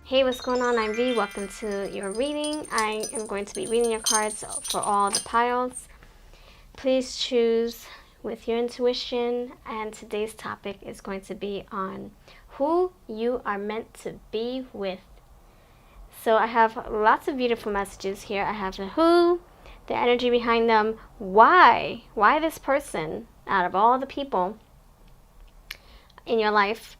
Hey, what's going on? I'm V. Welcome to your reading. I am going to be reading your cards for all the piles. Please choose with your intuition, and today's topic is going to be on who you are meant to be with. So I have lots of beautiful messages here. I have the who, the energy behind them, why this person out of all the people in your life,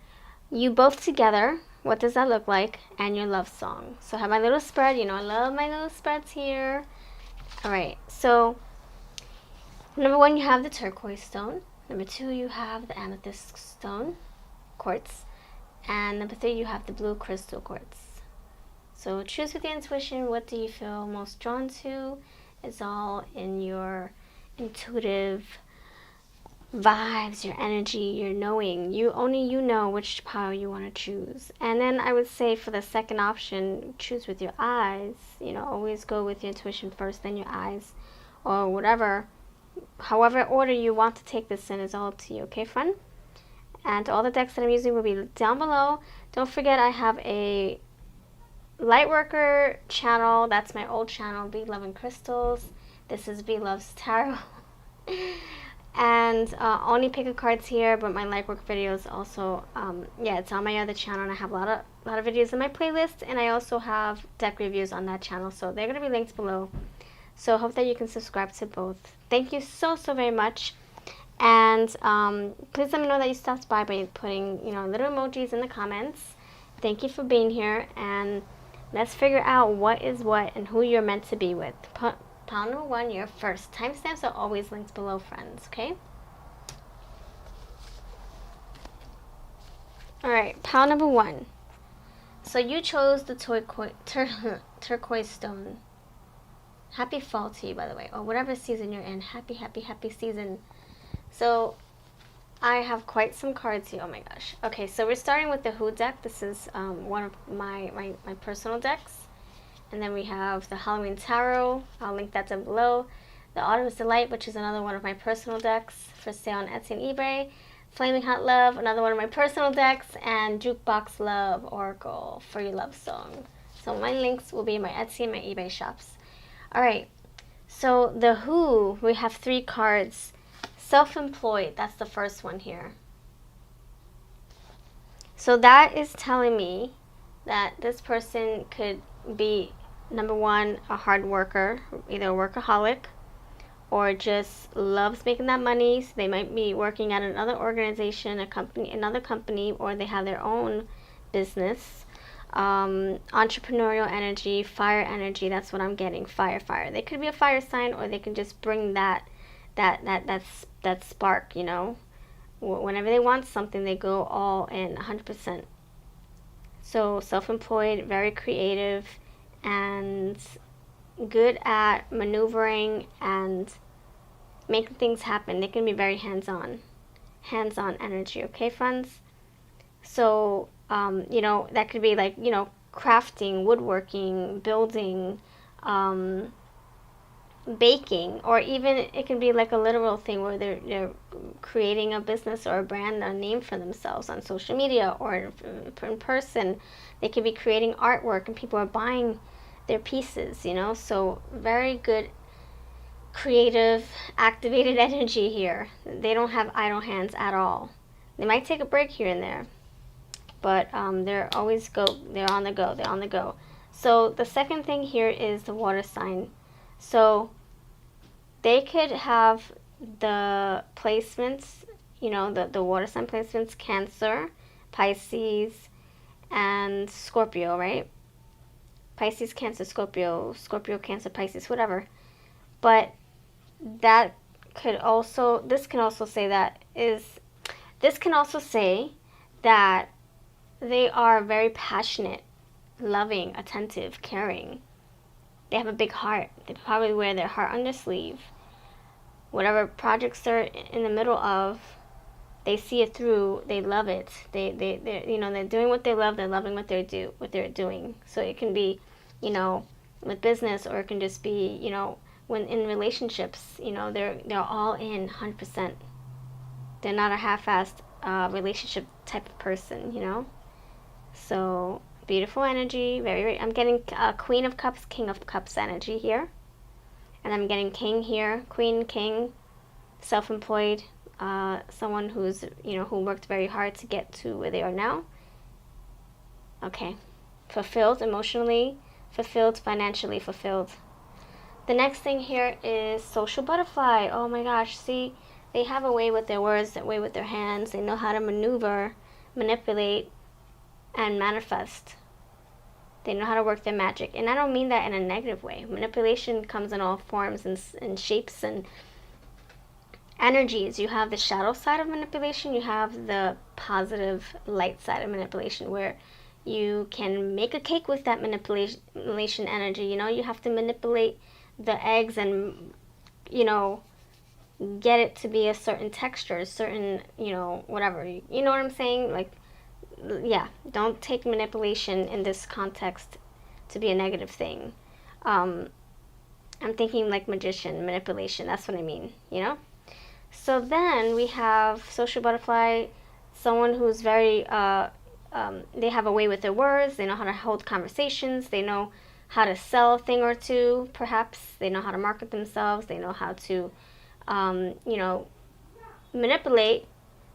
you both together, what does that look like, and your love song. So I have my little spread. I love my little spreads here. All right, so number one, you have the turquoise stone. Number two, you have the amethyst stone quartz. And number three, you have the blue crystal quartz. So choose with your intuition. What do you feel most drawn to? It's all in your intuitive vibes, your energy, your knowing. Only you know which pile you want to choose. And then I would say for the second option, choose with your eyes. Always go with your intuition first, then your eyes, or whatever. However order you want to take this in is all up to you, okay, friend? And all the decks that I'm using will be down below. Don't forget I have a Lightworker channel. That's my old channel, V Loving Crystals. This is V Loves Tarot. And only pick a cards here, but my Lightwork videos also, it's on my other channel, and I have a lot of videos in my playlist, and I also have deck reviews on that channel, so they're going to be linked below. So hope that you can subscribe to both. Thank you so very much, and please let me know that you stopped by putting little emojis in the comments. Thank you for being here, and let's figure out what is what and who you're meant to be with. Pile number one, your first. Timestamps are always linked below, friends, okay? Alright, pile number one. So you chose the turquoise stone. Happy fall to you, by the way, or whatever season you're in. Happy season. So I have quite some cards here. Oh my gosh. Okay, so we're starting with the Who deck. This is one of my personal decks. And then we have the Halloween Tarot. I'll link that down below. The Autumn's Delight, which is another one of my personal decks for sale on Etsy and eBay. Flaming Hot Love, another one of my personal decks. And Jukebox Love Oracle for your love song. So my links will be in my Etsy and my eBay shops. Alright, so the Who, we have 3 cards. Self-employed, that's the first one here. So that is telling me that this person could be, number one, a hard worker, either a workaholic or just loves making that money. So they might be working at another organization, another company, or they have their own business. Entrepreneurial energy, fire energy, that's what I'm getting. Fire. They could be a fire sign, or they can just bring that spark, Whenever they want something, they go all in 100%. So self-employed, very creative, and good at maneuvering and making things happen. They can be very hands-on energy, okay, friends? So, that could be like, crafting, woodworking, building, baking, or even it can be like a literal thing where they're creating a business or a brand, a name for themselves on social media or in person. They could be creating artwork and people are buying their pieces, so very good creative activated energy here. They don't have idle hands at all. They might take a break here and there, but they're on the go. So the second thing here is the water sign. So they could have the placements, the water sign placements, Cancer, Pisces, and Scorpio, right? Pisces, Cancer, Scorpio, Cancer, Pisces, whatever. But this can also say that they are very passionate, loving, attentive, caring. They have a big heart. They probably wear their heart on their sleeve. Whatever projects they're in the middle of, they see it through. They love it. They're doing what they love. They're loving what they're doing. So it can be, with business, or it can just be, when in relationships, they're all in 100%. They're not a half-assed relationship type of person, So Beautiful energy. Very. I'm getting Queen of Cups, King of Cups energy here, and I'm getting King here. Queen, King, self-employed, someone who's who worked very hard to get to where they are now. Okay, fulfilled emotionally, fulfilled financially, fulfilled. The next thing here is social butterfly. Oh my gosh, see, they have a way with their words, a way with their hands. They know how to maneuver, manipulate, and manifest. They know how to work their magic. And I don't mean that in a negative way. Manipulation comes in all forms and shapes and energies. You have the shadow side of manipulation. You have the positive light side of manipulation, where you can make a cake with that manipulation energy. You have to manipulate the eggs and get it to be a certain texture, certain whatever, you know what I'm saying. Like, yeah, don't take manipulation in this context to be a negative thing. I'm thinking like magician manipulation, that's what I mean. So then we have social butterfly, someone who's very they have a way with their words. They know how to hold conversations. They know how to sell a thing or two, perhaps. They know how to market themselves. They know how to, manipulate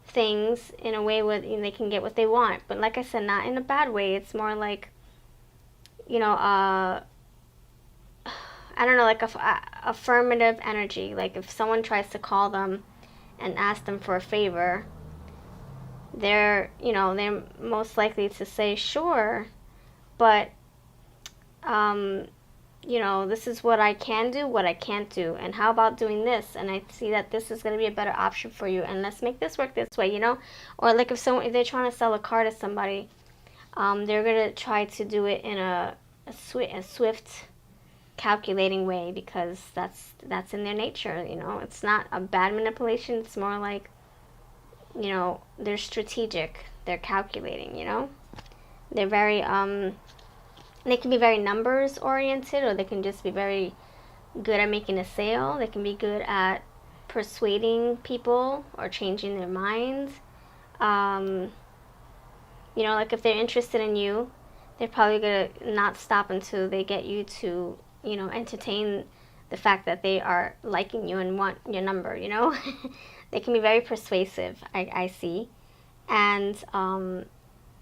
things in a way where they can get what they want. But like I said, not in a bad way. It's more like, I don't know, like affirmative energy. Like if someone tries to call them and ask them for a favor, they're most likely to say sure, but this is what I can do, what I can't do, and how about doing this, and I see that this is going to be a better option for you, and let's make this work this way. Or like if they're trying to sell a car to somebody, they're going to try to do it in a swift, calculating way, because that's in their nature. It's not a bad manipulation. It's more like, they're strategic, they're calculating. They're very they can be very numbers oriented, or they can just be very good at making a sale. They can be good at persuading people or changing their minds. Like if they're interested in you, they're probably going to not stop until they get you to, entertain the fact that they are liking you and want your number. They can be very persuasive, I see. And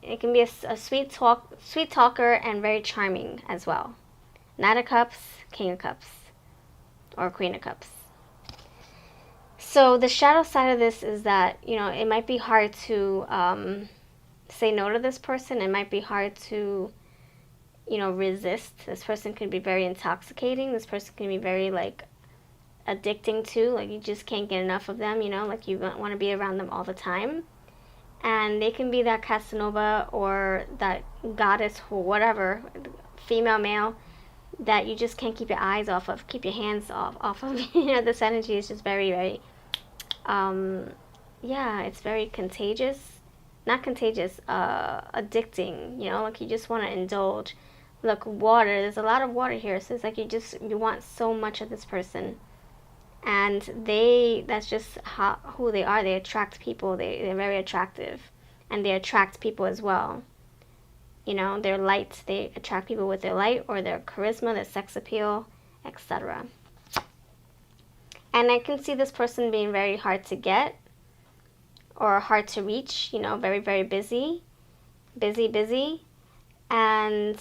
it can be a sweet talker and very charming as well. Knight of Cups, King of Cups, or Queen of Cups. So the shadow side of this is that, it might be hard to say no to this person. It might be hard to, resist. This person can be very intoxicating. This person can be very, like, addicting too. Like, you just can't get enough of them, like you want to be around them all the time. And they can be that Casanova or that goddess or whatever, female, male, that you just can't keep your eyes off of, keep your hands off of. This energy is just very, very, it's very contagious. Not contagious, addicting, like you just want to indulge. Look, water, there's a lot of water here, so it's like you want so much of this person. And that's just who they are. They attract people. They're very attractive. And they attract people as well. They're light. They attract people with their light or their charisma, their sex appeal, etc. And I can see this person being very hard to get or hard to reach, very, very busy. And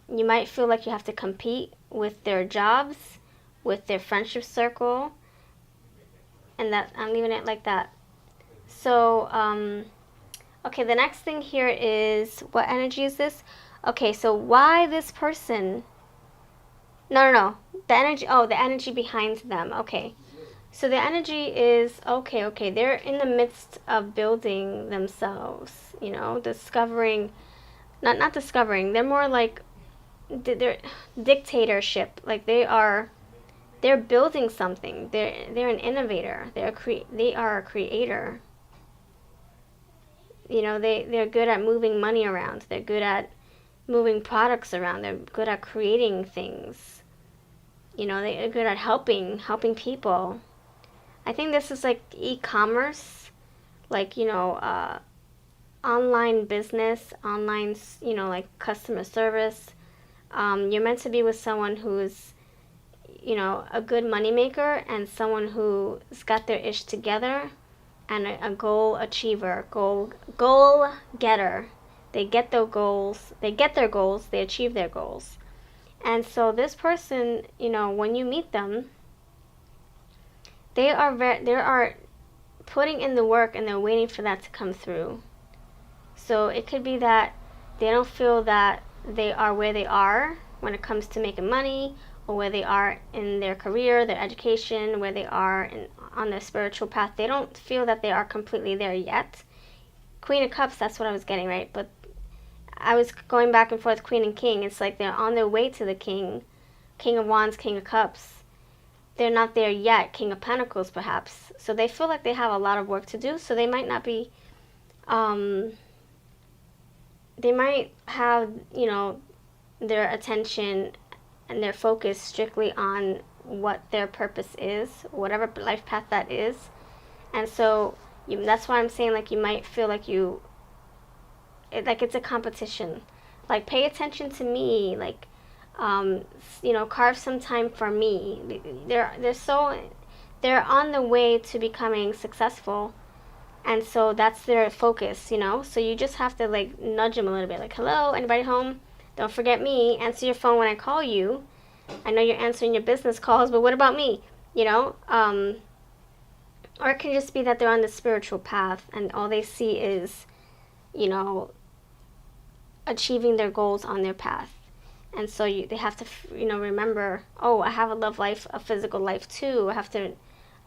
you might feel like you have to compete with their jobs, with their friendship circle, and that I'm leaving it like that. So, okay, the next thing here is, what energy is this? Okay, so why this person? No. The energy behind them. Okay. So the energy is, okay, they're in the midst of building themselves, discovering, not discovering, they're more like, they're dictatorship, like they're building something. They're an innovator. They are a creator. They're good at moving money around. They're good at moving products around. They're good at creating things. They're good at helping people. I think this is like e-commerce, like, online business, online, like customer service. You're meant to be with someone who's, a good moneymaker and someone who's got their ish together and a goal achiever, goal getter. They get their goals, they achieve their goals. And so this person, when you meet them, they are putting in the work and they're waiting for that to come through. So it could be that they don't feel that they are where they are when it comes to making money, or where they are in their career, their education, where they are on their spiritual path. They don't feel that they are completely there yet. Queen of Cups, that's what I was getting, right? But I was going back and forth, Queen and King. It's like they're on their way to the King. King of Wands, King of Cups. They're not there yet. King of Pentacles, perhaps. So they feel like they have a lot of work to do. So they might not be, they might have, their attention and their focus strictly on what their purpose is, whatever life path that is. And so that's why I'm saying, like, you might feel like like it's a competition. Like, pay attention to me, like, carve some time for me. They're on the way to becoming successful, and so that's their focus, so you just have to, like, nudge them a little bit, like, hello, anybody home? Don't forget me. Answer your phone when I call you. I know you're answering your business calls, but what about me? Or it can just be that they're on the spiritual path and all they see is, achieving their goals on their path. And so they have to, remember, oh, I have a love life, a physical life too. I have to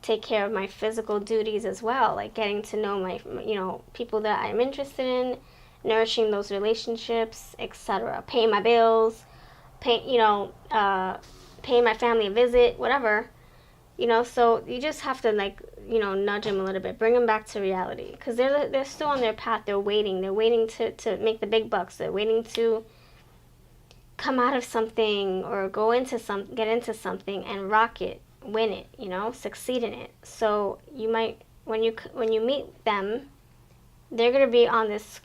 take care of my physical duties as well, like getting to know my, people that I'm interested in, nourishing those relationships, etc. Paying my bills, paying my family a visit, whatever. So you just have to, like, nudge them a little bit, bring them back to reality, because they're still on their path. They're waiting to make the big bucks. They're waiting to come out of something or get into something and rock it, win it, succeed in it. So you might, when you meet them, they're gonna be on this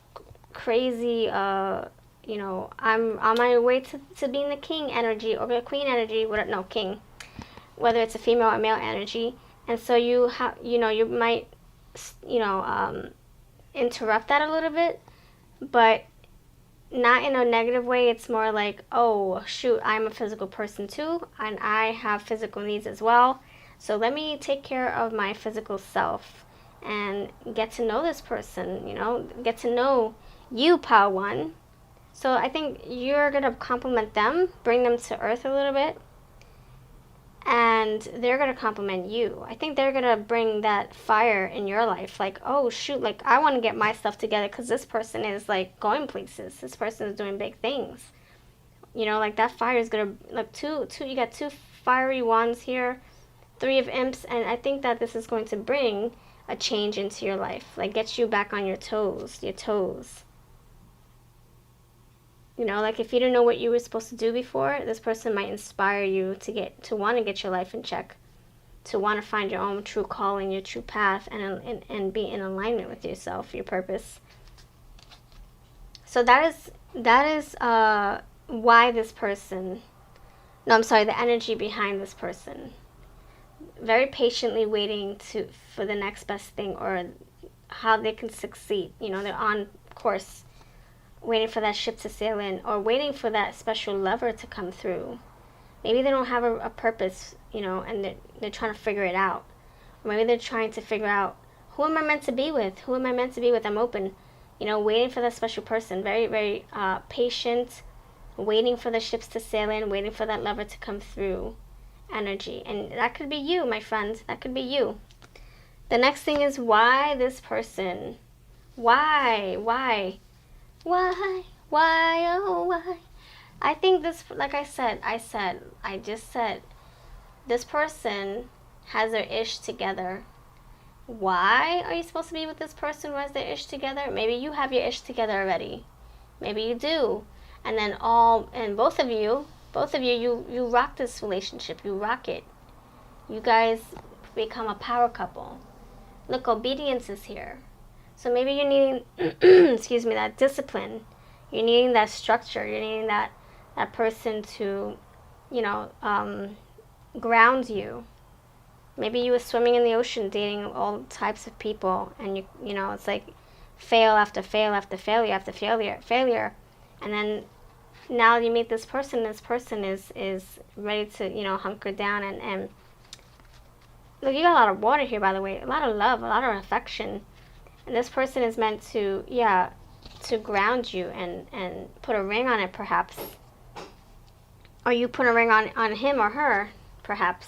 crazy, I'm on my way to being the king energy or the queen energy, king, whether it's a female or male energy. And so you might, interrupt that a little bit, but not in a negative way. It's more like, oh, shoot, I'm a physical person too, and I have physical needs as well. So let me take care of my physical self and get to know this person, get to know you, Pile One. So I think you're going to compliment them, bring them to earth a little bit, and they're going to compliment you. I think they're going to bring that fire in your life. Like, oh, shoot, like, I want to get my stuff together because this person is, like, going places. This person is doing big things. Like, that fire is going to, like, you got two fiery wands here, 3 of imps, and I think that this is going to bring a change into your life. Like, get you back on your toes. Like, if you didn't know what you were supposed to do before, this person might inspire you to want to get your life in check, to want to find your own true calling, your true path, and be in alignment with yourself, your purpose. So that is why this person, the energy behind this person, very patiently waiting for the next best thing or how they can succeed. They're on course, waiting for that ship to sail in, or waiting for that special lover to come through. Maybe they don't have a purpose, and they're trying to figure it out. Or maybe they're trying to figure out, who am I meant to be with? I'm open. Waiting for that special person. Very, very patient, waiting for the ships to sail in, waiting for that lover to come through energy. And that could be you, my friend. That could be you. The next thing is, why this person? Why, oh, why? I think this, like I just said, this person has their ish together. Why are you supposed to be with this person who has their ish together? Maybe you have your ish together already. Maybe you do. And then both of you, you rock this relationship. You rock it. You guys become a power couple. Look, obedience is here. So maybe you're needing, excuse me, that discipline. You're needing that structure. You're needing that person to, you know, ground you. Maybe you were swimming in the ocean, dating all types of people, and you know, it's like fail after fail after failure after failure, and then now you meet this person. This person is ready to, you know, hunker down and look. You got a lot of water here, by the way. A lot of love, a lot of affection, and this person is meant to, yeah, to ground you and put a ring on it, perhaps, or you put a ring on him or her, perhaps.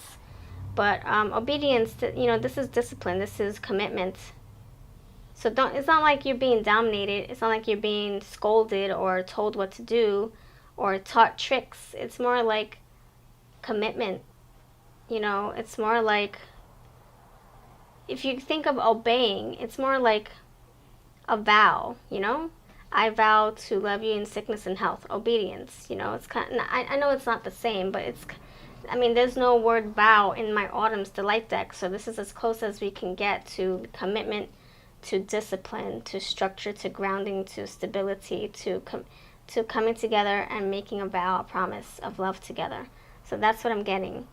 But obedience, you know, this is discipline. This is commitment. So don't. It's not like you're being dominated. It's not like you're being scolded or told what to do, or taught tricks. It's more like commitment. You know, it's more like, if you think of obeying, it's more like a vow. You know, I vow to love you in sickness and health. Obedience. You know, it's kind of, I know it's not the same, but it's. I mean, there's no word vow in my Autumn's Delight deck, so this is as close as we can get to commitment, to discipline, to structure, to grounding, to stability, to coming together and making a vow, a promise of love together. So that's what I'm getting.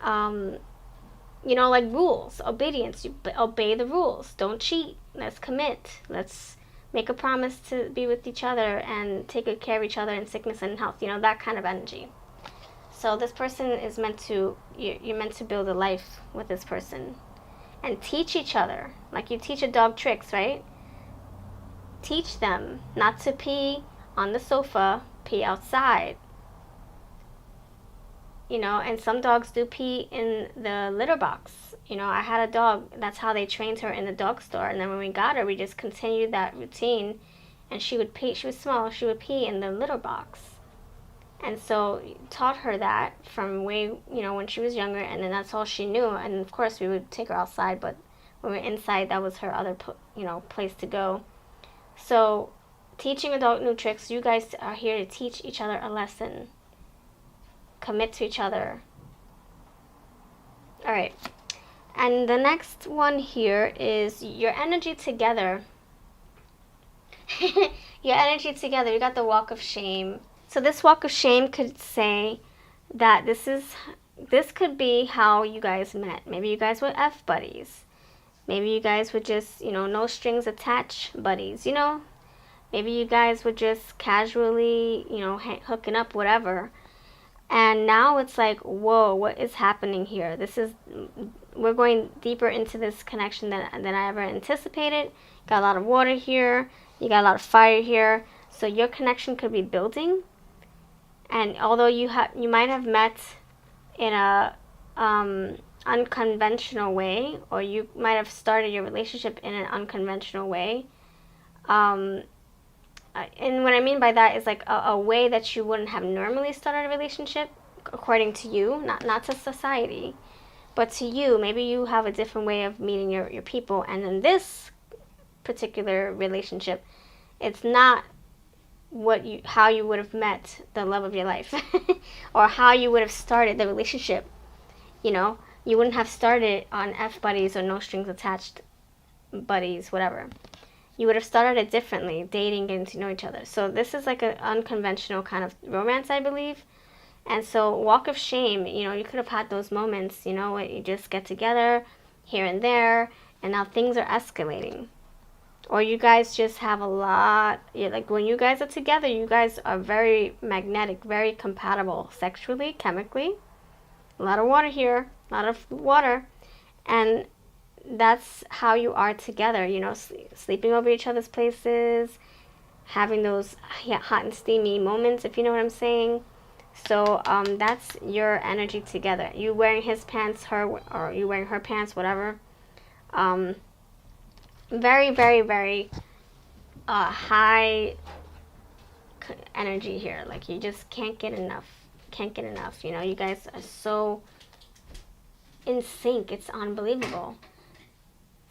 You know, like rules, obedience. You obey the rules. Don't cheat. Let's commit. Let's make a promise to be with each other and take good care of each other in sickness and health. You know, that kind of energy. So this person is meant to, you're meant to build a life with this person and teach each other. Like you teach a dog tricks, right? Teach them not to pee on the sofa, pee outside. You know, and some dogs do pee in the litter box. You know, I had a dog, that's how they trained her in the dog store. And then when we got her, we just continued that routine. And she would pee, she was small, she would pee in the litter box. And so taught her that from way, you know, when she was younger, and then that's all she knew. And of course we would take her outside, but when we were inside, that was her other, you know, place to go. So teaching a dog new tricks, you guys are here to teach each other a lesson. Commit to each other. All right. And the next one here is your energy together. Your energy together. You got the walk of shame. So this walk of shame could say that this could be how you guys met. Maybe you guys were F buddies. Maybe you guys were just, you know, no strings attached buddies, you know. Maybe you guys were just casually, you know, hooking up, whatever. And now it's like, whoa, what is happening here? We're going deeper into this connection than I ever anticipated. Got a lot of water here. You got a lot of fire here. So your connection could be building. And although you might have met in a unconventional way, or you might have started your relationship in an unconventional way, and what I mean by that is like a way that you wouldn't have normally started a relationship, according to you, not to society, but to you. Maybe you have a different way of meeting your people, and in this particular relationship, it's not how you would have met the love of your life or how you would have started the relationship. You know, you wouldn't have started on F buddies or no strings attached buddies, whatever. You would have started it differently, dating, getting to know each other. So this is like an unconventional kind of romance, I believe. And so walk of shame, you know, you could have had those moments, you know, you just get together here and there, and now things are escalating. Or you guys just have a lot, like when you guys are together, you guys are very magnetic, very compatible sexually, chemically. A lot of water here, a lot of water. And that's how you are together, you know, sleeping over each other's places, having those hot and steamy moments, if you know what I'm saying. So that's your energy together. You wearing his pants, or you wearing her pants, whatever. Very, very, very high energy here. Like you just can't get enough. You know, you guys are so in sync. It's unbelievable.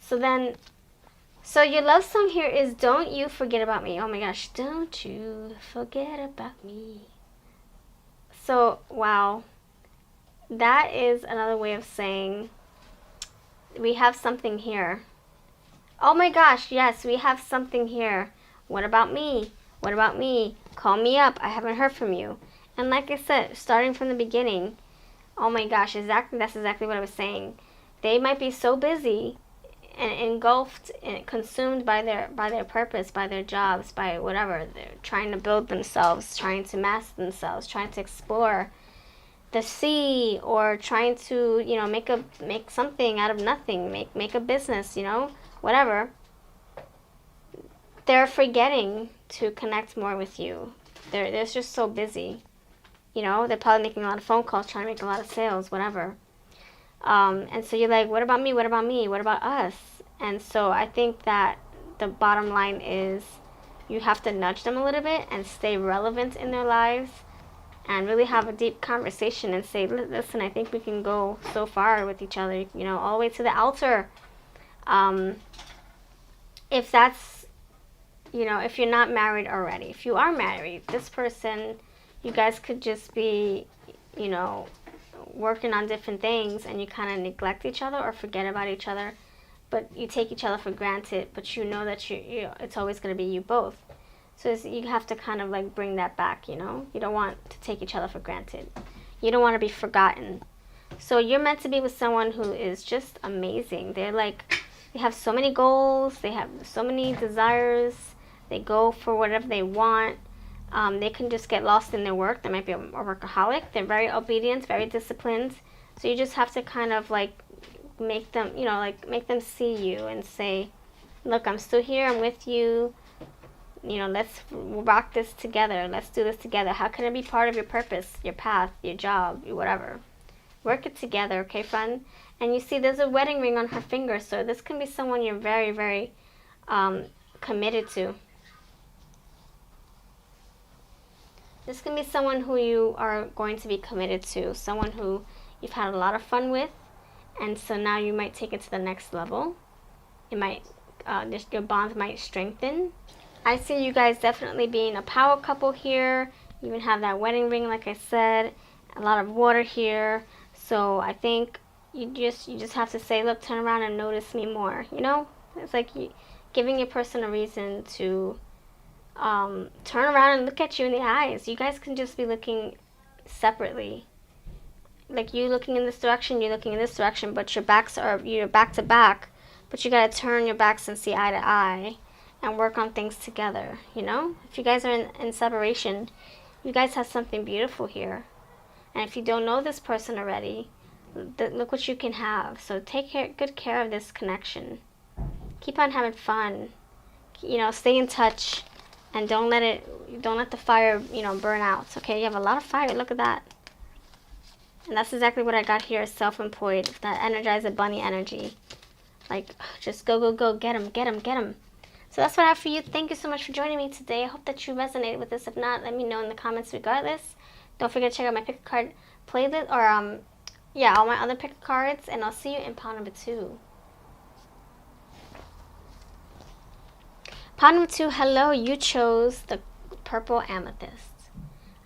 So your love song here is Don't You Forget About Me. Oh my gosh, don't you forget about me. So, wow. That is another way of saying we have something here. Oh my gosh, yes, we have something here. What about me? What about me? Call me up. I haven't heard from you. And like I said, starting from the beginning, oh my gosh, that's exactly what I was saying. They might be so busy and engulfed and consumed by their purpose, by their jobs, by whatever. They're trying to build themselves, trying to master themselves, trying to explore the sea, or trying to, make something out of nothing, make a business, whatever. They're forgetting to connect more with you. They're just so busy. They're probably making a lot of phone calls, trying to make a lot of sales, whatever. And so you're like, what about me? What about me? What about us? And so I think that the bottom line is you have to nudge them a little bit and stay relevant in their lives and really have a deep conversation and say, listen, I think we can go so far with each other, all the way to the altar. If that's, if you're not married already, if you are married, this person, you guys could just be, working on different things, and you kind of neglect each other or forget about each other, but you take each other for granted, but you know that it's always going to be you both. So you have to kind of like bring that back, you don't want to take each other for granted. You don't want to be forgotten. So you're meant to be with someone who is just amazing. They have so many goals, they have so many desires, they go for whatever they want. They can just get lost in their work. They might be a workaholic. They're very obedient, very disciplined. So you just have to kind of like make them, make them see you and say, look, I'm still here. I'm with you. Let's rock this together. Let's do this together. How can it be part of your purpose, your path, your job, your whatever? Work it together, okay, friend? And you see there's a wedding ring on her finger, so this can be someone you're very, very committed to. This can be someone who you are going to be committed to, someone who you've had a lot of fun with, and so now you might take it to the next level. It might, your bond might strengthen. I see you guys definitely being a power couple here. You even have that wedding ring, like I said, a lot of water here. So I think you just have to say, look, turn around and notice me more. It's like giving your person a reason to turn around and look at you in the eyes. You guys can just be looking separately. Like you looking in this direction, you're looking in this direction, but you're back to back. But you gotta turn your backs and see eye to eye and work on things together, If you guys are in separation, you guys have something beautiful here. And if you don't know this person already, look what you can have. So take good care of this connection. Keep on having fun. Stay in touch. And don't let the fire, burn out. Okay, you have a lot of fire. Look at that. And that's exactly what I got here, self-employed. That Energizer Bunny energy. Like, just go, go, go. Get him, get him, get him. So that's what I have for you. Thank you so much for joining me today. I hope that you resonated with this. If not, let me know in the comments regardless. Don't forget to check out my pick a card playlist, or, all my other pick a cards. And I'll see you in pile number 2. Pile number 2, hello, you chose the purple amethyst.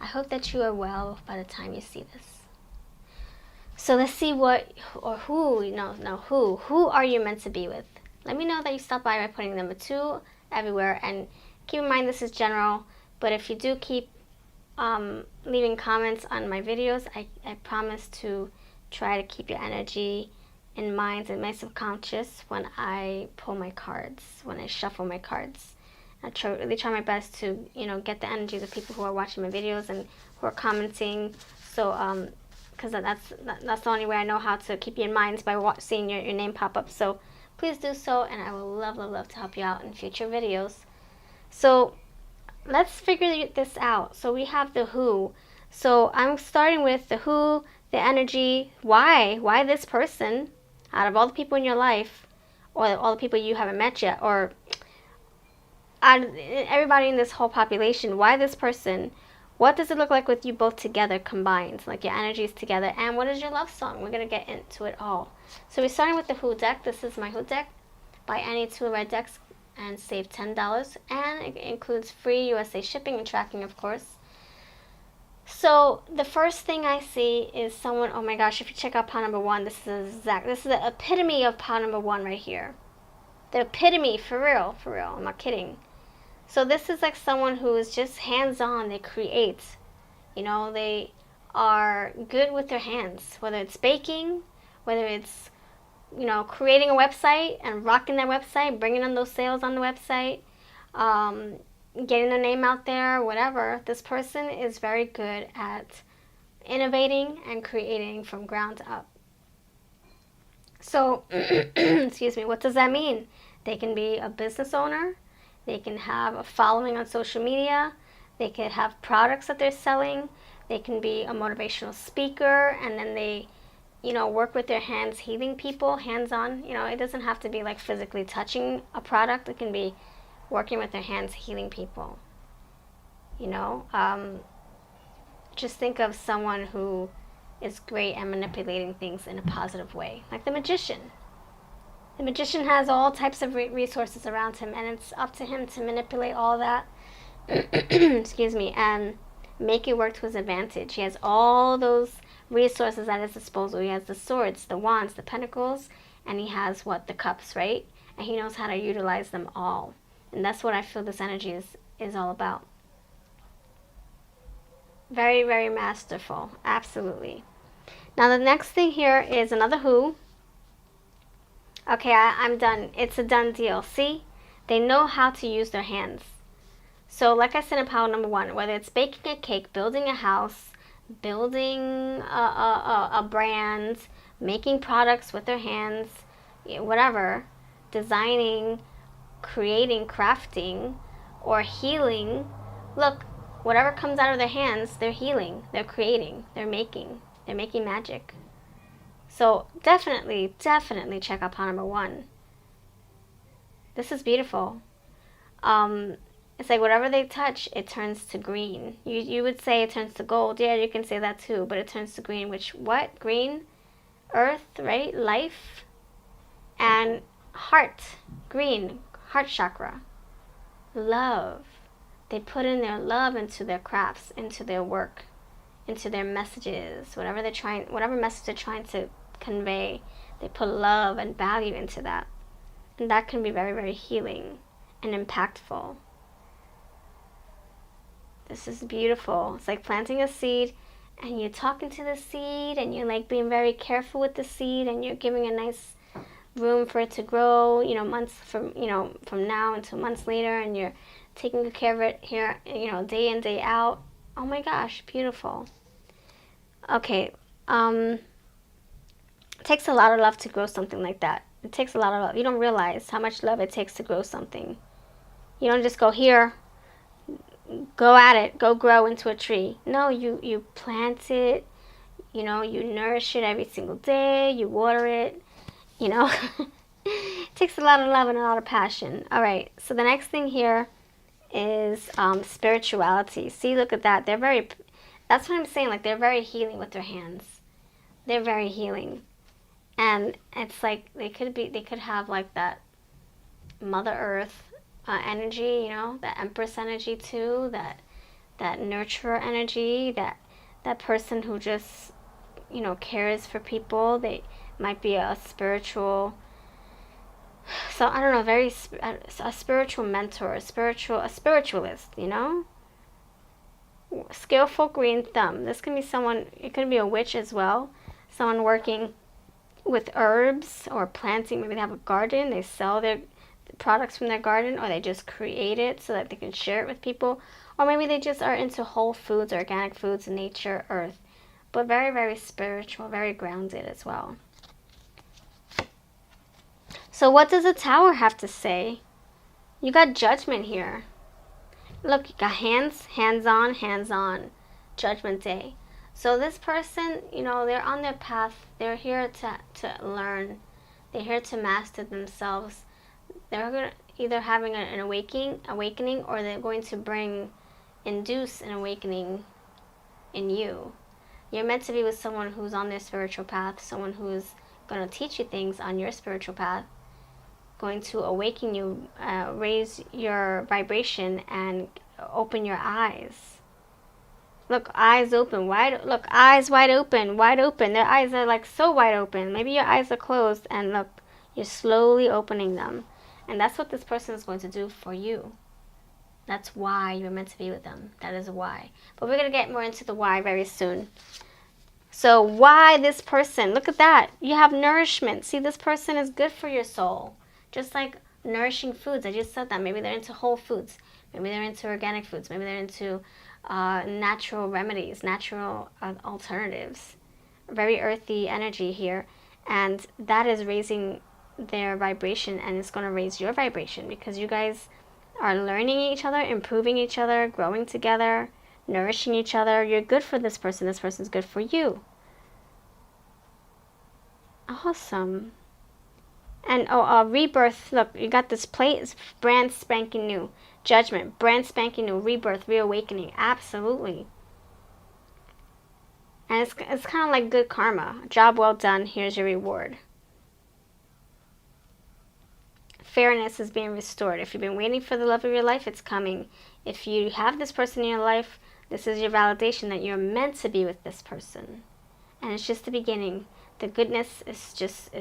I hope that you are well by the time you see this. So let's see who are you meant to be with? Let me know that you stopped by putting number 2 everywhere. And keep in mind this is general, but if you do keep leaving comments on my videos, I promise to try to keep your energy in mind and my subconscious when I pull my cards, when I shuffle my cards. I really try my best to, get the energies of people who are watching my videos and who are commenting. So, because that's the only way I know how to keep you in mind, is by seeing your name pop up. So please do so, and I will love, love, love to help you out in future videos. So let's figure this out. So we have the who. So I'm starting with the who, the energy, why this person, out of all the people in your life, or all the people you haven't met yet, or everybody in this whole population, why this person? What does it look like with you both together combined, like your energies together? And what is your love song? We're going to get into it all. So we're starting with the Who deck. This is my Who deck. Buy any 2 red decks and save $10. And it includes free USA shipping and tracking, of course. So the first thing I see is someone, oh my gosh, if you check out pile number 1, this is the epitome of pile number 1 right here. the epitome, for real, I'm not kidding. So this is like someone who is just hands-on. They create, they are good with their hands, whether it's baking, whether it's, creating a website and rocking that website, bringing in those sales on the website, getting their name out there, whatever. This person is very good at innovating and creating from ground up. So, excuse me, what does that mean? They can be a business owner. They can have a following on social media. They could have products that they're selling. They can be a motivational speaker, and then they, work with their hands healing people, hands-on. It doesn't have to be like physically touching a product. It can be working with their hands healing people. Just think of someone who is great at manipulating things in a positive way, like the magician. The magician has all types of resources around him, and it's up to him to manipulate all that, excuse me, and make it work to his advantage. He has all those resources at his disposal. He has the swords, the wands, the pentacles, and he has the cups, right? And he knows how to utilize them all. And that's what I feel this energy is all about. Very, very masterful. Absolutely. Now the next thing here is another who. Okay, I'm done. It's a done deal. See? They know how to use their hands. So like I said in pile number 1, whether it's baking a cake, building a house, building a brand, making products with their hands, whatever, designing, creating, crafting, or healing. Look, whatever comes out of their hands, they're healing, they're creating, they're making magic. So definitely check out pile number 1. This is beautiful. It's like whatever they touch, it turns to green. You would say it turns to gold. Yeah, you can say that too, but it turns to green, which what? Green? Earth, right? Life. And heart. Green. Heart chakra. Love. They put in their love into their crafts, into their work, into their messages, whatever message they're trying to convey. They put love and value into that. And that can be very, very healing and impactful. This is beautiful. It's like planting a seed, and you're talking to the seed, and you're like being very careful with the seed, and you're giving a nice room for it to grow, months from now until months later, and you're taking good care of it here, day in, day out. Oh my gosh, beautiful. Okay, it takes a lot of love to grow something like that. It takes a lot of love. You don't realize how much love it takes to grow something. You don't just go here, go at it, go grow into a tree. No, you plant it, you nourish it every single day, you water it, It takes a lot of love and a lot of passion. All right, so the next thing here is spirituality. See, look at that. That's what I'm saying, like they're very healing with their hands. They're very healing. And it's like they could have like that Mother Earth energy, that Empress energy too, that nurturer energy, that person who just, cares for people. They might be a spiritual, so I don't know, a spiritual mentor, a spiritualist, Skillful green thumb. This can be someone, it could be a witch as well, someone working with herbs or planting. Maybe they have a garden, they sell their products from their garden, or they just create it so that they can share it with people, or maybe they just are into whole foods, organic foods, nature, earth, but very, very spiritual, very grounded as well. So what does the Tower have to say? You got Judgment here. Look, you got hands-on, Judgment Day. So this person, they're on their path. They're here to learn. They're here to master themselves. They're going to either having an awakening, or they're going to induce an awakening in you. You're meant to be with someone who's on their spiritual path, someone who's going to teach you things on your spiritual path, going to awaken you, raise your vibration, and open your eyes. Look, eyes open, look, eyes wide open. Their eyes are like so wide open. Maybe your eyes are closed, and look, you're slowly opening them. And that's what this person is going to do for you. That's why you're meant to be with them. That is why. But we're going to get more into the why very soon. So why this person? Look at that. You have nourishment. See, this person is good for your soul. Just like nourishing foods. I just said that. Maybe they're into whole foods. Maybe they're into organic foods. Maybe they're into natural remedies, natural alternatives. Very earthy energy here. And that is raising their vibration, and it's going to raise your vibration because you guys are learning each other, improving each other, growing together, nourishing each other. You're good for this person. This person's good for you. Awesome. And rebirth. Look, you got this plate. It's brand spanking new. Judgment, brand spanking new. Rebirth, reawakening. Absolutely. And it's kind of like good karma. Job well done. Here's your reward. Fairness is being restored. If you've been waiting for the love of your life, it's coming. If you have this person in your life, this is your validation that you're meant to be with this person. And it's just the beginning. The goodness is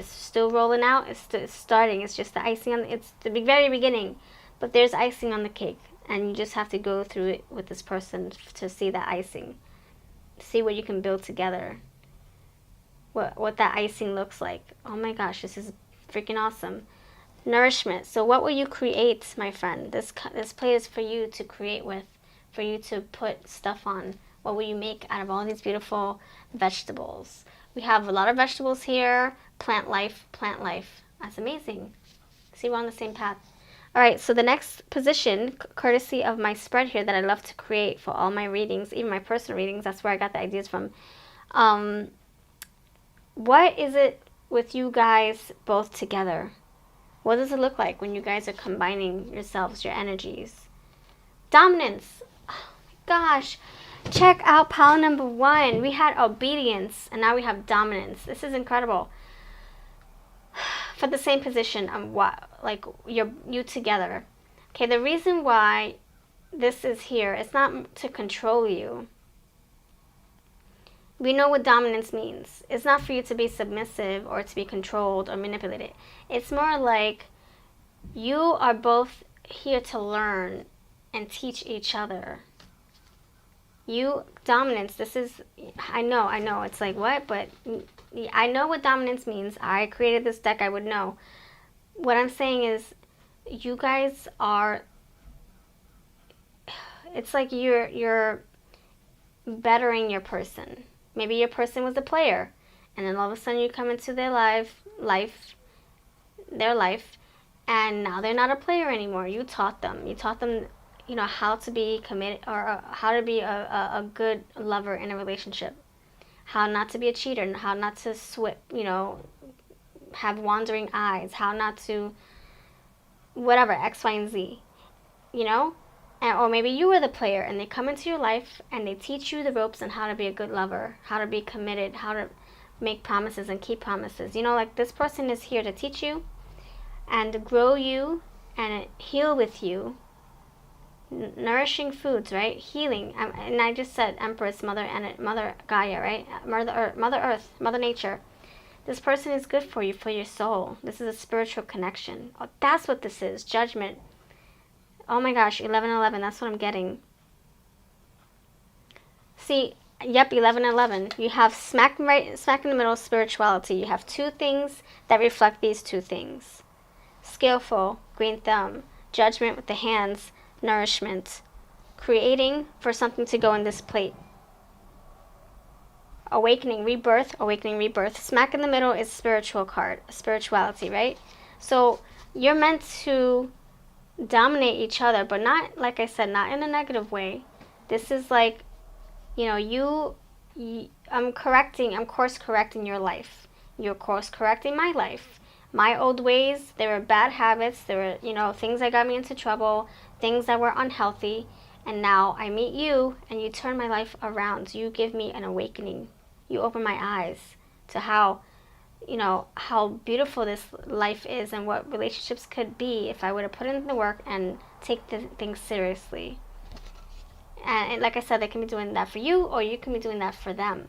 still rolling out. It's starting. It's just the icing on. It's the very beginning, but there's icing on the cake, and you just have to go through it with this person to see that icing. See what you can build together. What that icing looks like. Oh my gosh, this is freaking awesome. Nourishment. So what will you create, my friend? This plate is for you to create with, for you to put stuff on. What will you make out of all these beautiful vegetables? We have a lot of vegetables here. Plant life, plant life. That's amazing. See, we're on the same path. All right, so the next position, courtesy of my spread here that I love to create for all my readings, even my personal readings, that's where I got the ideas from. What is it with you guys both together? What does it look like when you guys are combining yourselves, your energies? Dominance. Oh my gosh. Check out pile number 1. We had obedience, and now we have dominance. This is incredible. For the same position, like you together. Okay, the reason why this is here, it's not to control you. We know what dominance means. It's not for you to be submissive or to be controlled or manipulated. It's more like you are both here to learn and teach each other. Dominance, this is, I know, it's like, what? But I know what dominance means. I created this deck, I would know. What I'm saying is, you guys are, it's like you're bettering your person. Maybe your person was a player, and then all of a sudden you come into their life, and now they're not a player anymore. You taught them, how to be committed, or how to be a good lover in a relationship, how not to be a cheater, how not to have wandering eyes, how not to whatever, X, Y, and Z, or maybe you were the player and they come into your life and they teach you the ropes on how to be a good lover, how to be committed, how to make promises and keep promises. Like this person is here to teach you and grow you and heal with you. Nourishing foods, right? Healing. And I just said Empress, Mother Gaia, right? Mother Earth, Mother Nature. This person is good for you, for your soul. This is a spiritual connection. Oh, that's what this is. Judgment. Oh my gosh, 1111. That's what I'm getting. See, yep, 1111. You have smack in the middle, spirituality. You have two things that reflect these two things. Skillful, green thumb. Judgment with the hands. Nourishment. Creating for something to go in this plate. Awakening, rebirth, Smack in the middle is spiritual card, spirituality, right? So you're meant to dominate each other, but not, like I said, not in a negative way. This is like, I'm course correcting your life. You're course correcting my life. My old ways, there were bad habits, there were, things that got me into trouble, things that were unhealthy, and now I meet you and you turn my life around. You give me an awakening. You open my eyes to how beautiful this life is and what relationships could be if I were to put in the work and take the things seriously. And like I said, they can be doing that for you, or you can be doing that for them.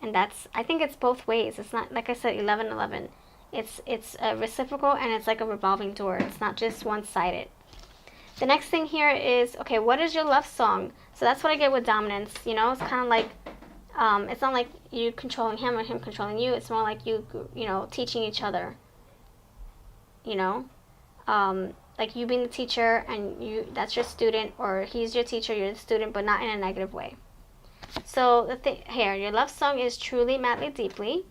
And I think it's both ways. It's not, like I said, 1111. It's a reciprocal, and it's like a revolving door. It's not just one-sided. The next thing here is, okay, what is your love song? So that's what I get with dominance. You know, it's kind of like, it's not like you controlling him or him controlling you. It's more like you know, teaching each other. You know, like you being the teacher and that's your student, or he's your teacher, you're the student, but not in a negative way. So the thing here, your love song is truly, madly, deeply.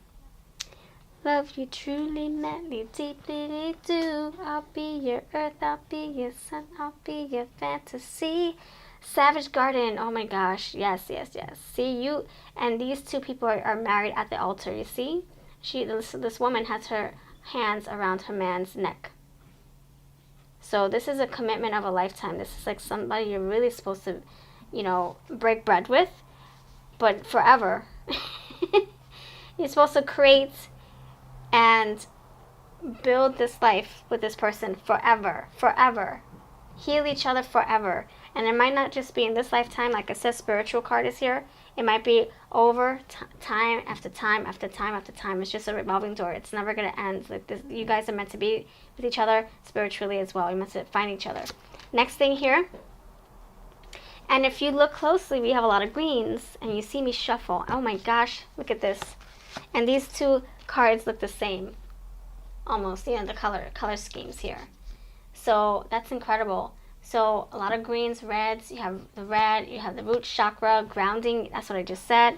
Love you truly, madly, deeply, do. I'll be your earth, I'll be your sun, I'll be your fantasy. Savage Garden, oh my gosh, yes, yes, yes. See, you and these two people are married at the altar, you see? This woman has her hands around her man's neck. So this is a commitment of a lifetime. This is like somebody you're really supposed to, you know, break bread with, but forever. You're supposed to create and build this life with this person forever, forever. Heal each other forever. And it might not just be in this lifetime, like I said, spiritual card is here. It might be over time after time after time after time. It's just a revolving door. It's never going to end. Like this, you guys are meant to be with each other spiritually as well. You're meant to find each other. Next thing here. And if you look closely, we have a lot of greens. And you see me shuffle. Oh my gosh, look at this. And these two cards look the same. Almost, you know, the color schemes here. So that's incredible. So a lot of greens, reds. You have the red, you have the root chakra, grounding. That's what I just said.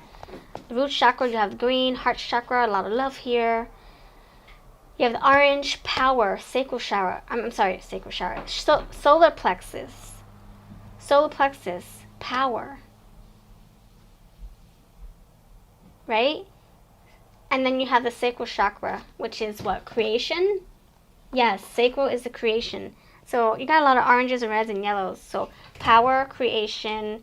The root chakra, you have green, heart chakra, a lot of love here. You have the orange, power, sacral chakra. I'm sorry, sacral chakra. Solar plexus. Solar plexus, power. Right? And then you have the sacral chakra, which is what? Creation? Yes, sacral is the creation. So you got a lot of oranges and reds and yellows. So power, creation,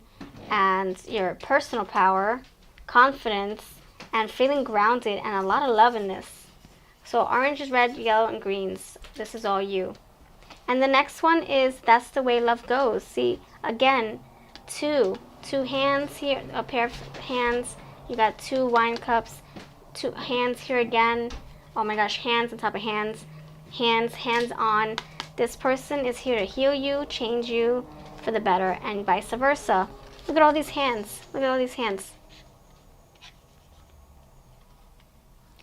and your personal power, confidence, and feeling grounded, and a lot of love in this. So oranges, red, yellow, and greens. This is all you. And the next one is That's the Way Love Goes. See, again, two hands here, a pair of hands. You got 2 wine cups, 2 hands here again. Oh my gosh, hands on top of hands. Hands on. This person is here to heal you, change you for the better, and vice versa. Look at all these hands. Look at all these hands.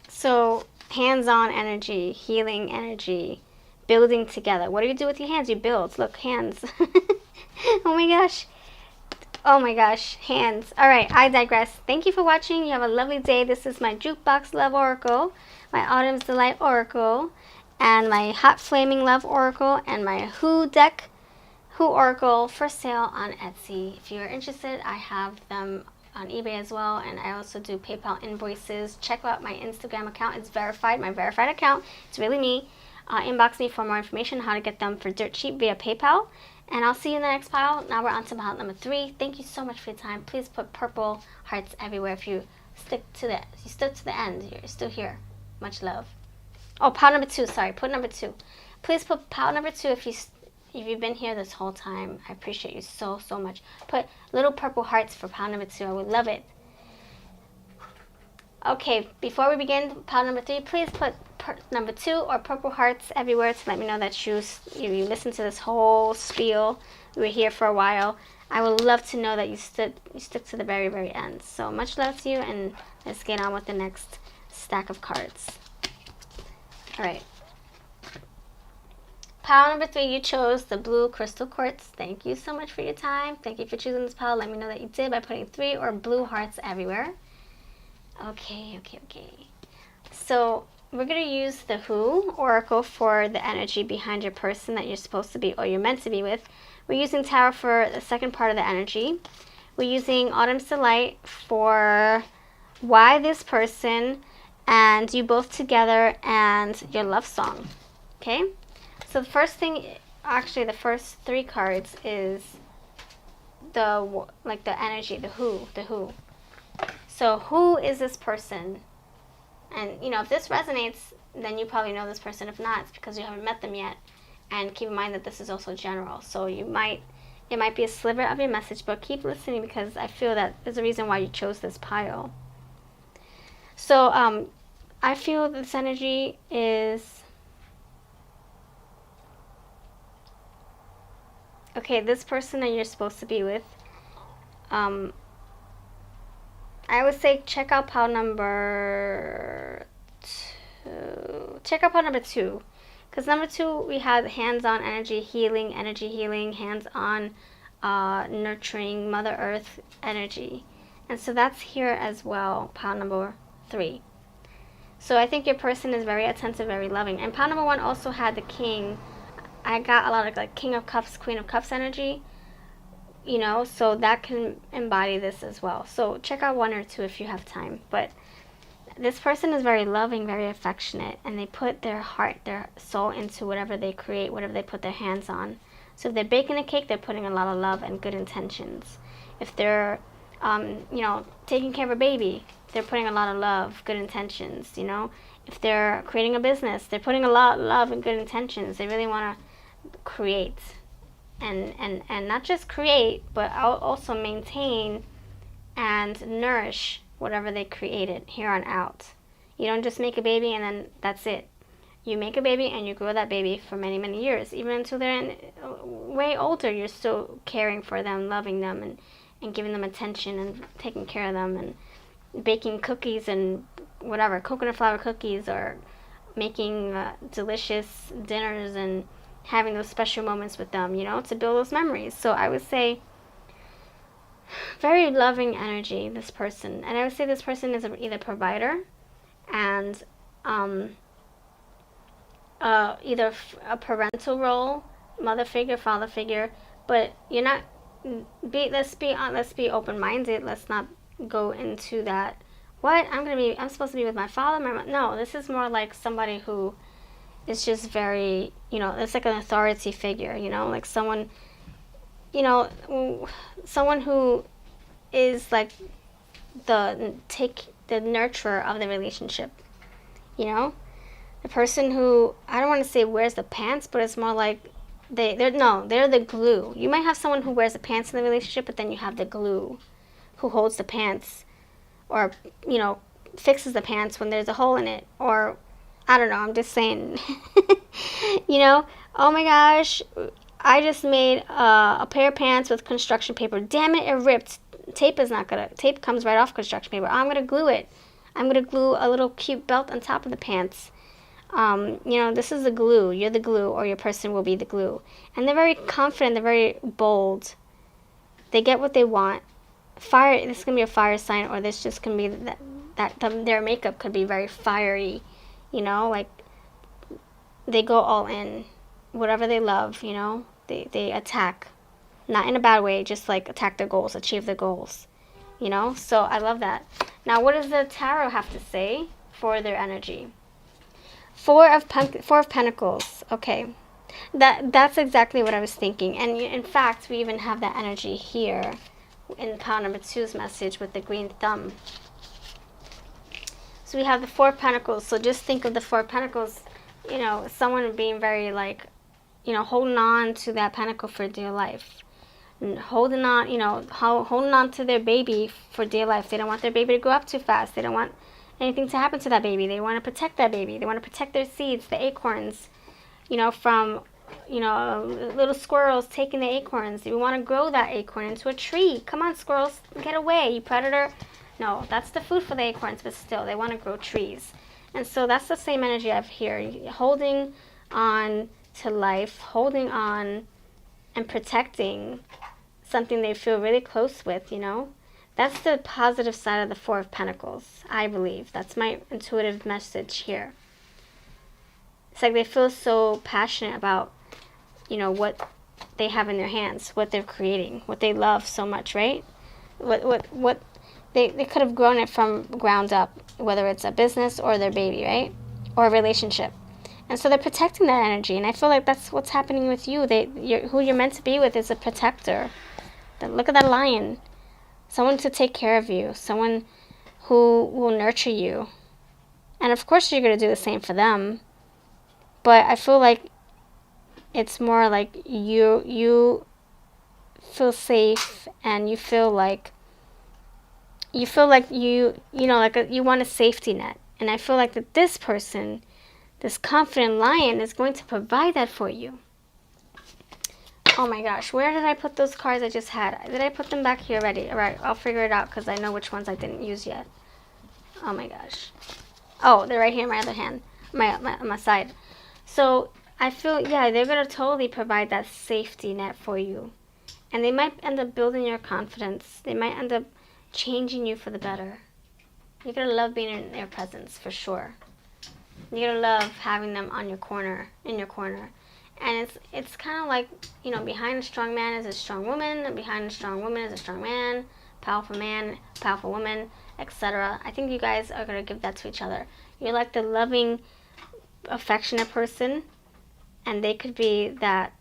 So, hands-on energy, healing energy, building together. What do you do with your hands? You build. Look, hands. Oh my gosh. Oh my gosh, hands. All right, I digress. Thank you for watching. You have a lovely day. This is my Jukebox Love Oracle, my Autumn's Delight Oracle, and my Hot Flaming Love Oracle, and my Who deck, Who Oracle for sale on Etsy. If you're interested, I have them on eBay as well, and I also do PayPal invoices. Check out my Instagram account. It's verified, my verified account. It's really me. Inbox me for more information how to get them for dirt cheap via PayPal. And I'll see you in the next pile. Now we're on to pile number 3. Thank you so much for your time. Please put purple hearts everywhere if you stuck to the end. You're still here. Much love. Oh, pile number 2. Sorry, put number 2. Please put pile number 2 if you've been here this whole time. I appreciate you so much. Put little purple hearts for pile number 2. I would love it. Okay, before we begin pile number 3, please put number 2 or purple hearts everywhere to let me know that you listened to this whole spiel. We were here for a while. I would love to know that you stuck to the very end. So much love to you, and let's get on with the next stack of cards. All right. Pile number 3, you chose the blue crystal quartz. Thank you so much for your time. Thank you for choosing this pile. Let me know that you did by putting 3 or blue hearts everywhere. Okay. So we're going to use the Who Oracle for the energy behind your person that you're supposed to be or you're meant to be with. We're using Tarot for the second part of the energy. We're using Autumn's Delight for why this person and you both together and your love song. Okay? So the first thing, actually the first 3 cards is the energy, the who. So who is this person? And, if this resonates, then you probably know this person. If not, it's because you haven't met them yet. And keep in mind that this is also general. So it might be a sliver of your message, but keep listening because I feel that there's a reason why you chose this pile. So I feel this energy is... Okay, this person that you're supposed to be with, I would say check out pile number 2. Check out pile number 2. Because number 2, we had hands-on energy healing, hands-on nurturing Mother Earth energy. And so that's here as well, pile number 3. So I think your person is very attentive, very loving. And pile number 1 also had the King. I got a lot of like King of Cups, Queen of Cups energy, you know, so that can embody this as well. So check out 1 or 2 if you have time. But this person is very loving, very affectionate, and they put their heart, their soul into whatever they create, whatever they put their hands on. So if they're baking a cake, they're putting a lot of love and good intentions. If they're, you know, taking care of a baby, they're putting a lot of love, good intentions, you know. If they're creating a business, they're putting a lot of love and good intentions. They really want to create and not just create, but also maintain and nourish whatever they created here on out. You don't just make a baby and then that's it. You make a baby and you grow that baby for many, many years. Even until they're way older, you're still caring for them, loving them, and giving them attention and taking care of them, and baking cookies and whatever, coconut flour cookies, or making delicious dinners and having those special moments with them, you know, to build those memories. So I would say very loving energy, this person. And I would say this person is either provider and either a parental role, mother figure, father figure, but you're not, let's be open-minded. Let's not go into that, I'm supposed to be with my father, no, this is more like somebody who is just very, you know, it's like an authority figure, you know, like someone, you know, someone who is like the nurturer of the relationship, you know, the person who, I don't want to say wears the pants, but it's more like they're the glue. You might have someone who wears the pants in the relationship, but then you have the glue who holds the pants, or, you know, fixes the pants when there's a hole in it, or I don't know, I'm just saying, you know, oh my gosh, I just made a pair of pants with construction paper. Damn it, it ripped. Tape comes right off construction paper. I'm going to glue it. I'm going to glue a little cute belt on top of the pants. You know, this is the glue. You're the glue, or your person will be the glue. And they're very confident. They're very bold. They get what they want. Fire. This can be a fire sign, or this just can be their makeup could be very fiery. You know, like they go all in. Whatever they love, you know, they attack. Not in a bad way, just like attack their goals, achieve their goals. You know, so I love that. Now, what does the tarot have to say for their energy? Four of Pentacles. Okay, that's exactly what I was thinking. And in fact, we even have that energy here in pile number 2's message with the green thumb. So we have the Four of Pentacles. So just think of the Four of Pentacles, you know, someone being very like, you know, holding on to that pentacle for dear life. And holding on, you know, holding on to their baby for dear life. They don't want their baby to grow up too fast. They don't want anything to happen to that baby. They want to protect that baby. They want to protect their seeds, the acorns, you know, from, you know, little squirrels taking the acorns. We want to grow that acorn into a tree. Come on, squirrels, get away, you predator. No, that's the food for the acorns, but still, they want to grow trees. And so that's the same energy I have here. Holding on to life, holding on and protecting something they feel really close with, you know. That's the positive side of the Four of Pentacles, I believe. That's my intuitive message here. It's like they feel so passionate about, you know, what they have in their hands, what they're creating, what they love so much, right? What they could have grown it from ground up, whether it's a business or their baby, right? Or a relationship. And so they're protecting that energy, and I feel like that's what's happening with you. Who you're meant to be with is a protector. Look at that lion. Someone to take care of you. Someone who will nurture you. And of course you're going to do the same for them. But I feel like it's more like you feel safe, and you feel like you know, like you want a safety net. And I feel like that this person, this confident lion, is going to provide that for you. Oh my gosh, where did I put those cards I just had? Did I put them back here already? Alright, I'll figure it out because I know which ones I didn't use yet. Oh my gosh. Oh, they're right here in my other hand. My side. So, I feel, yeah, they're going to totally provide that safety net for you. And they might end up building your confidence. They might end up changing you for the better. You're going to love being in their presence, for sure. You're going to love having them on your corner, in your corner. And it's kind of like, you know, behind a strong man is a strong woman, and behind a strong woman is a strong man, powerful woman, etc. I think you guys are going to give that to each other. You're like the loving, affectionate person, and they could be that,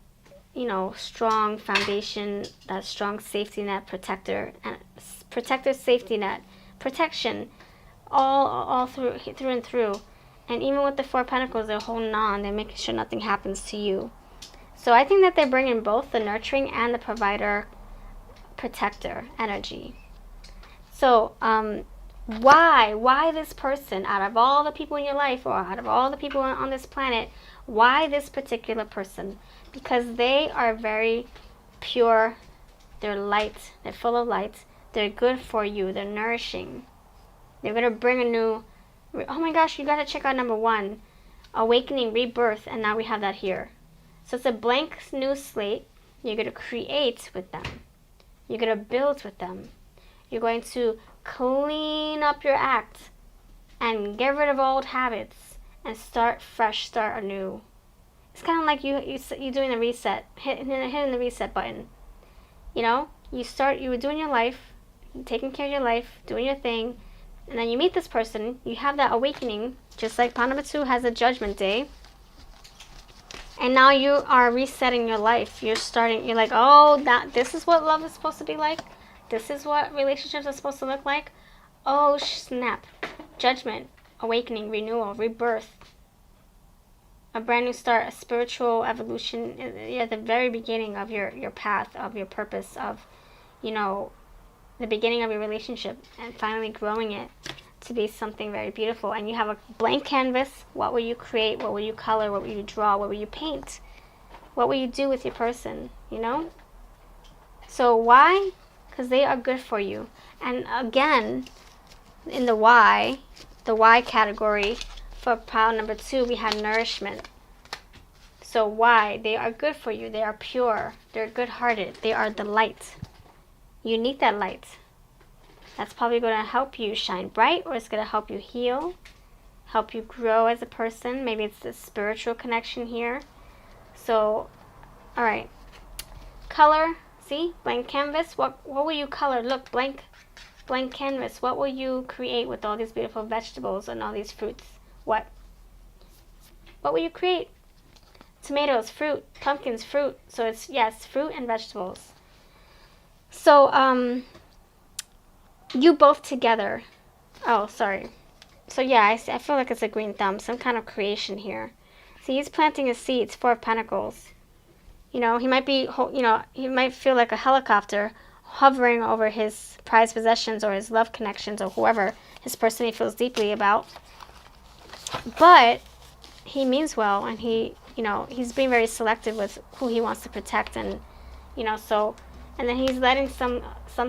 you know, strong foundation, that strong safety net, protector, safety net, protection, all through and through. And even with the Four of Pentacles, they're holding on. They're making sure nothing happens to you. So I think that they're bringing both the nurturing and the provider, protector energy. So why this person, out of all the people in your life, or out of all the people on this planet, why this particular person? Because they are very pure. They're light. They're full of light. They're good for you. They're nourishing. They're going to bring a new... Oh my gosh, you got to check out number 1. Awakening, rebirth, and now we have that here. So it's a blank new slate. You're going to create with them. You're going to build with them. You're going to clean up your act and get rid of old habits and start fresh, start anew. It's kind of like you're doing a reset, hitting the reset button. You know, you were doing your life, taking care of your life, doing your thing, and then you meet this person, you have that awakening, just like pile number 2 has a judgment day. And now you are resetting your life. You're like, oh, this is what love is supposed to be like. This is what relationships are supposed to look like. Oh, snap. Judgment, awakening, renewal, rebirth. A brand new start, a spiritual evolution at the very beginning of your path, of your purpose, of, you know, the beginning of your relationship, and finally growing it to be something very beautiful. And you have a blank canvas. What will you create? What will you color? What will you draw? What will you paint? What will you do with your person, you know? So why? Because they are good for you. And again, in the Y category, for pile number 2, we have nourishment. So why? They are good for you. They are pure. They're good-hearted. They are the light. You need that light. That's probably going to help you shine bright, or it's going to help you heal, help you grow as a person. Maybe it's the spiritual connection here. So, all right. Color. See? Blank canvas. What will you color? Look, blank canvas. What will you create with all these beautiful vegetables and all these fruits? What will you create? Tomatoes, fruit, pumpkins, fruit. So it's, yes, fruit and vegetables. So, you both together. Oh, sorry. So yeah, I feel like it's a green thumb, some kind of creation here. See, he's planting his seeds, 4 of Pentacles. You know, he might feel like a helicopter hovering over his prized possessions or his love connections or whoever his person he feels deeply about. But he means well, and he's being very selective with who he wants to protect, and, so, and then he's letting some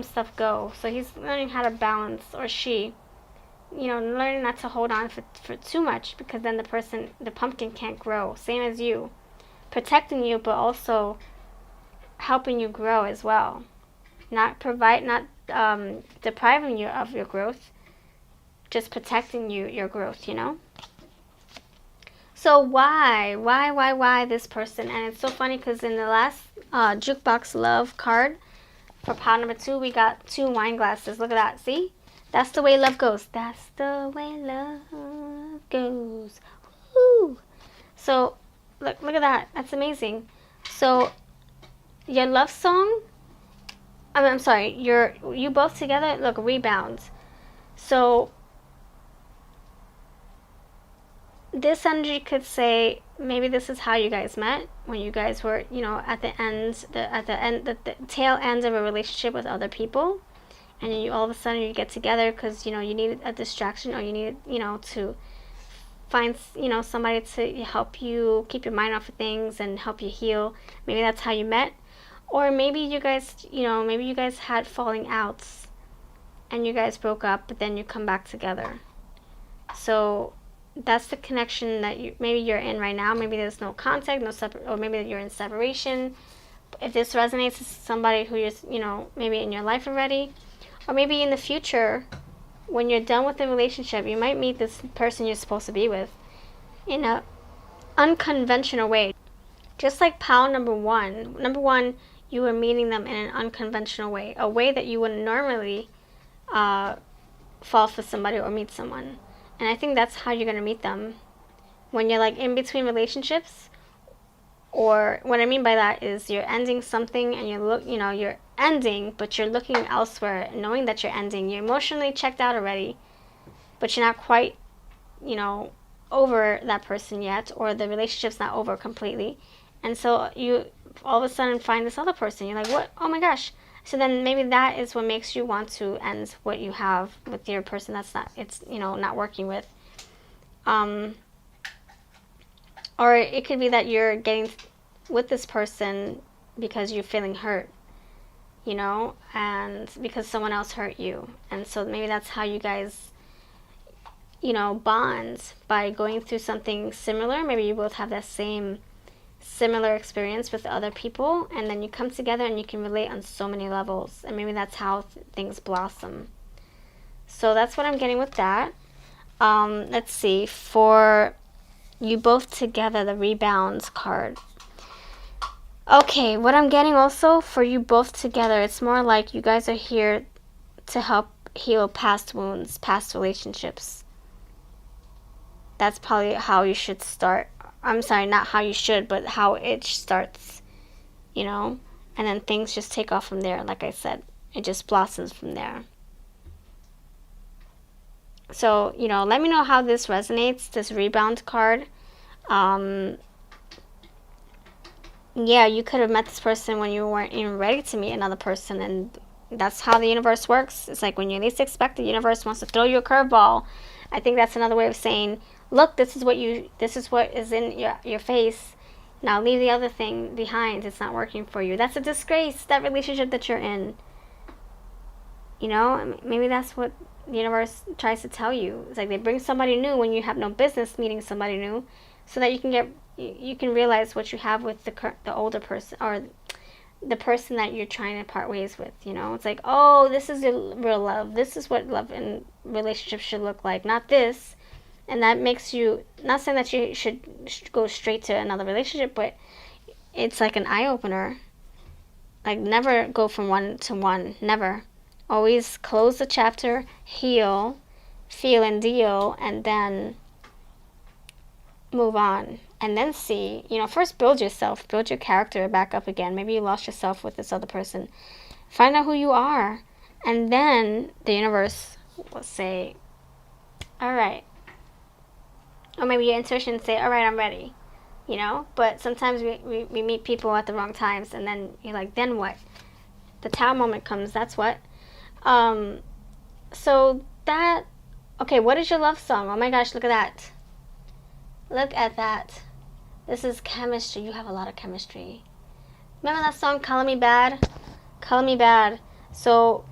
stuff go. So he's learning how to balance, or she, learning not to hold on for too much, because then the pumpkin can't grow. Same as you. Protecting you, but also helping you grow as well. Not depriving you of your growth, just protecting your growth, So why this person? And it's so funny because in the last jukebox love card for pile number 2, we got 2 wine glasses. Look at that. See? That's the way love goes. That's the way love goes. Woo! So look at that. That's amazing. So your love song, I'm sorry, you both together, look, rebounds. So this energy could say maybe this is how you guys met, when you guys were, at the tail end of a relationship with other people, and you all of a sudden you get together because you need a distraction, or you need to find somebody to help you keep your mind off of things and help you heal. Maybe that's how you met, or maybe you guys had falling outs and you guys broke up, but then you come back together. So that's the connection that maybe you're in right now. Maybe there's no contact, or maybe you're in separation. If this resonates with somebody who is maybe in your life already, or maybe in the future, when you're done with the relationship, you might meet this person you're supposed to be with in a unconventional way. Just like pile number one, you were meeting them in an unconventional way, a way that you wouldn't normally fall for somebody or meet someone. And I think that's how you're going to meet them. When you're like in between relationships, or what I mean by that is you're ending something and you're ending, but you're looking elsewhere, knowing that you're ending. You're emotionally checked out already, but you're not quite, over that person yet, or the relationship's not over completely. And so you all of a sudden find this other person. You're like, what? Oh my gosh. So then maybe that is what makes you want to end what you have with your person that's not working with. Or it could be that you're getting with this person because you're feeling hurt, and because someone else hurt you. And so maybe that's how you guys, bond, by going through something similar. Maybe you both have that similar experience with other people, and then you come together and you can relate on so many levels, and maybe that's how things blossom. So that's what I'm getting with that. Let's see, for you both together, the rebound card. Okay, what I'm getting also for you both together, it's more like you guys are here to help heal past wounds, past relationships. That's probably how you should start. I'm sorry, not how you should, but how it starts, and then things just take off from there. Like I said, it just blossoms from there. So, let me know how this resonates, this rebound card. Yeah, you could have met this person when you weren't even ready to meet another person, and that's how the universe works. It's like when you least expect, the universe wants to throw you a curveball. I think that's another way of saying, look, this is what is in your face. Now leave the other thing behind. It's not working for you. That's a disgrace, that relationship that you're in. Maybe that's what the universe tries to tell you. It's like they bring somebody new when you have no business meeting somebody new, so that you can realize what you have with the older person, or the person that you're trying to part ways with. It's like, oh, this is your real love. This is what love and relationships should look like, not this. And that makes you, not saying that you should go straight to another relationship, but it's like an eye-opener. Like, never go from one to one. Never. Always close the chapter, heal, feel and deal, and then move on. And then see, first build yourself, build your character back up again. Maybe you lost yourself with this other person. Find out who you are. And then the universe will say, all right. Or maybe your intuition say, all right, I'm ready. But sometimes we meet people at the wrong times, and then you're like, then what? The Tower moment comes, that's what. So that, okay, what is your love song? Oh my gosh, look at that. Look at that. This is chemistry. You have a lot of chemistry. Remember that song, Color Me Bad? Color Me Bad. So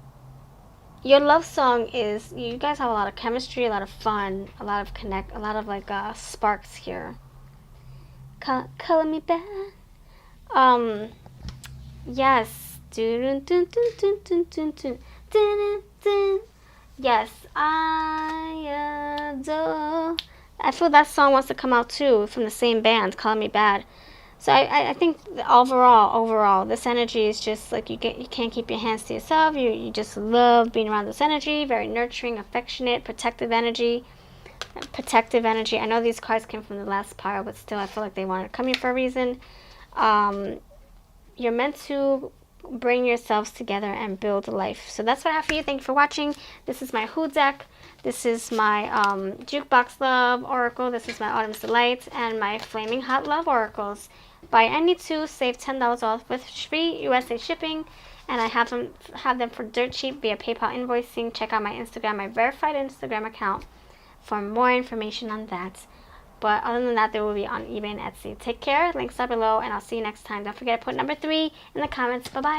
your love song is, you guys have a lot of chemistry, a lot of fun, a lot of like sparks here. Color Me Bad. Yes. Yes, I adore. I feel that song wants to come out too, from the same band, Color Me Bad. So I think overall, this energy is just like you can't keep your hands to yourself. You just love being around this energy. Very nurturing, affectionate, protective energy. I know these cards came from the last pile, but still I feel like they wanted to come here for a reason. You're meant to bring yourselves together and build a life. So that's what I have for you. Thank you for watching. This is my Who deck. This is my Jukebox Love Oracle. This is my Autumn's Delight and my Flaming Hot Love Oracles. Buy any two, save $10 off with free USA shipping. And I have them for dirt cheap via PayPal invoicing. Check out my Instagram, my verified Instagram account, for more information on that. But other than that, they will be on eBay and Etsy. Take care. Links are below, and I'll see you next time. Don't forget to put number 3 in the comments. Bye-bye.